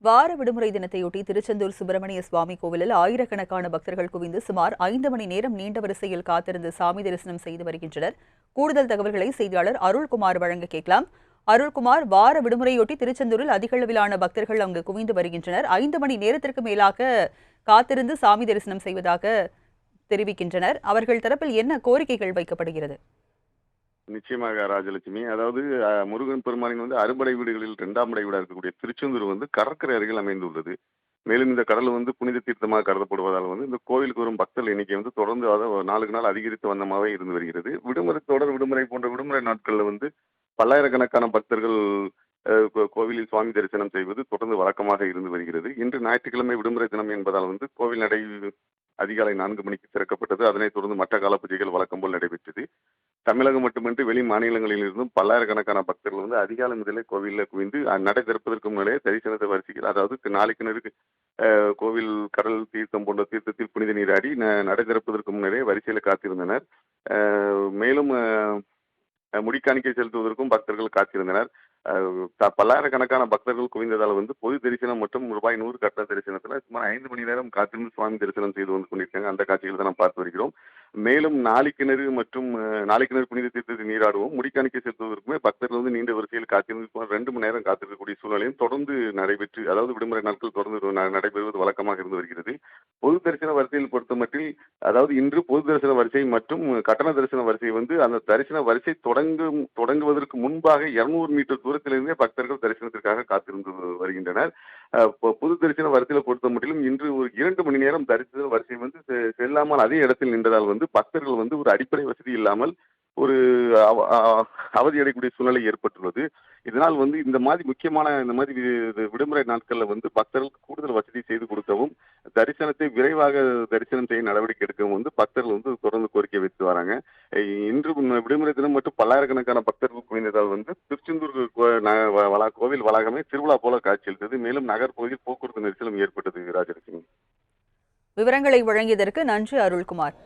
வார விடுமுறை தினத்தையொட்டி திருச்செந்தூர் சுப்பிரமணிய சுவாமி கோவிலில் ஆயிரக்கணக்கான பக்தர்கள் குவிந்து சுமார் 5 மணி நேரம் நீண்ட வரிசையில் காத்திருந்து சாமி தரிசனம் செய்து வருகின்றனர். கூடுதல் தகவல்களை செய்தியாளர் அருள்குமார் வழங்க கேட்கலாம். அருள்குமார், வார விடுமுறையொட்டி திருச்செந்தூரில் அதிக அளவிலான பக்தர்கள் அங்கு குவிந்து வருகின்றனர். 5 மணி நேரத்திற்கு மேலாக காத்திருந்து சாமி தரிசனம் செய்வதாக தெரிவிக்கின்றனர். அவர்கள் தரப்பில் என்ன கோரிக்கைகள் வைக்கப்படுகிறது? நிச்சயமாக ராஜலட்சுமி. அதாவது முருகன் பெருமானின் அறுபடை வீடுகளில் 2ஆம் படை வீடாக இருக்கக்கூடிய திருச்செந்தூர் கடற்கரை அருகில் அமைந்துள்ளது. மேலும் இந்த கடல் புனித தீர்த்தமாக கருதப்படுவதால் இந்த கோவிலுக்கு வரும் பக்தர்கள் எண்ணிக்கை தொடர்ந்து நாளுக்கு நாள் அதிகரித்து வண்ணமாகவே இருந்து வருகிறது. தொடர் விடுமுறை போன்ற விடுமுறை நாட்கள்ல பல்லாயிரக்கணக்கான பக்தர்கள் கோவிலில் சுவாமி தரிசனம் செய்வது தொடர்ந்து வழக்கமாக இருந்து வருகிறது. இன்று ஞாயிற்றுக்கிழமை விடுமுறை தினம் என்பதால் கோவில் நடை அதிகாலை 4 மணிக்கு திறக்கப்பட்டது. அதனைத் தொடர்ந்து மற்ற கால பூஜைகள் வழக்கம் போல் நடைபெற்றது. தமிழகம் மட்டுமின்றி வெளி மாநிலங்களில் இருந்தும் பல்லாயிரக்கணக்கான பக்தர்கள் அதிகாலை முதலே கோவிலில் குவிந்து நடை திறப்பதற்கு முன்னாலே தரிசனத்தை வரிசைகள், அதாவது நாளைக்கு கோவில் கடல் தீர்த்தம் போன்ற தீர்த்தத்தில் புனித நீராடி நடை திறப்பதற்கு முன்னரே வரிசையில் காத்திருந்தனர். மேலும் முடிக்காணிக்கை செலுத்துவதற்கும் பக்தர்கள் காத்திருந்தனர். பல்லாயிரக்கணக்கான பக்தர்கள் குவிந்ததால் பொது தரிசனம் மற்றும் ரூபாய் 100 கட்டண தரிசனத்துல சுமார் 5 மணி நேரம் காத்திருந்து சுவாமி தரிசனம் செய்து கொண்டிருக்காங்க. அந்த காட்சிகள் தான் நாம் பார்த்து வருகிறோம். மேலும் நாளிக்கிணறு புனித தீர்த்தத்தில் நீராடுவோம், முடிக்காணிக்கை செலுத்துவதற்குமே பக்தர்கள் நீண்ட வரிசையில் காத்திருந்து 2 மணி நேரம் காத்திருக்கக்கூடிய சூழ்நிலையும் தொடர்ந்து நடைபெற்று, அதாவது விடுமுறை நாட்கள் தொடர்ந்து நடைபெறுவது வழக்கமாக இருந்து வருகிறது. பொது தரிசன வரிசையில் பொறுத்த மட்டில், அதாவது இன்று பொது தரிசன வரிசை மற்றும் கட்டண தரிசன வரிசை அந்த தரிசன வரிசை தொடங்குவதற்கு முன்பாக 200 மீட்டர் தூரத்திலிருந்தே பக்தர்கள் தரிசனத்திற்காக காத்திருந்து வருகின்றனர். பொது தரிசன வரிசையில பொறுத்த மட்டிலும் இன்று ஒரு 2 மணி நேரம் தரிசன வரிசை செல்லாமல் அதே இடத்தில் நின்றதால் பக்தர்கள் ஒரு அடிப்படை வசதி இல்லாமல் ஒரு அவதி அடையக்கூடிய சூழ்நிலை ஏற்பட்டுள்ளது. இதனால் இந்த மாதிரி விடுமுறை நாட்கள்ல பக்தர்களுக்கு கூடுதல் வசதி செய்து கொடுக்கவும், தரிசனத்தை விரைவாக தரிசனம் செய்ய நடவடிக்கை எடுக்கவும் பக்தர்கள் தொடர்ந்து கோரிக்கை வைத்து வராங்க. இன்று விடுமுறை தினம் மட்டும் பல்லாயிரக்கணக்கான பக்தர்கள் குவிந்ததால் திருச்செந்தூர் கோவில் வளாகமே திருவிழா போல காட்சியளித்தது. மேலும் நகர்பகுதியில் போக்குவரத்து நெரிசலும் ஏற்பட்டது. ராஜலட்சுமி, விவரங்களை வழங்கியதற்கு நன்றி அருள்குமார்.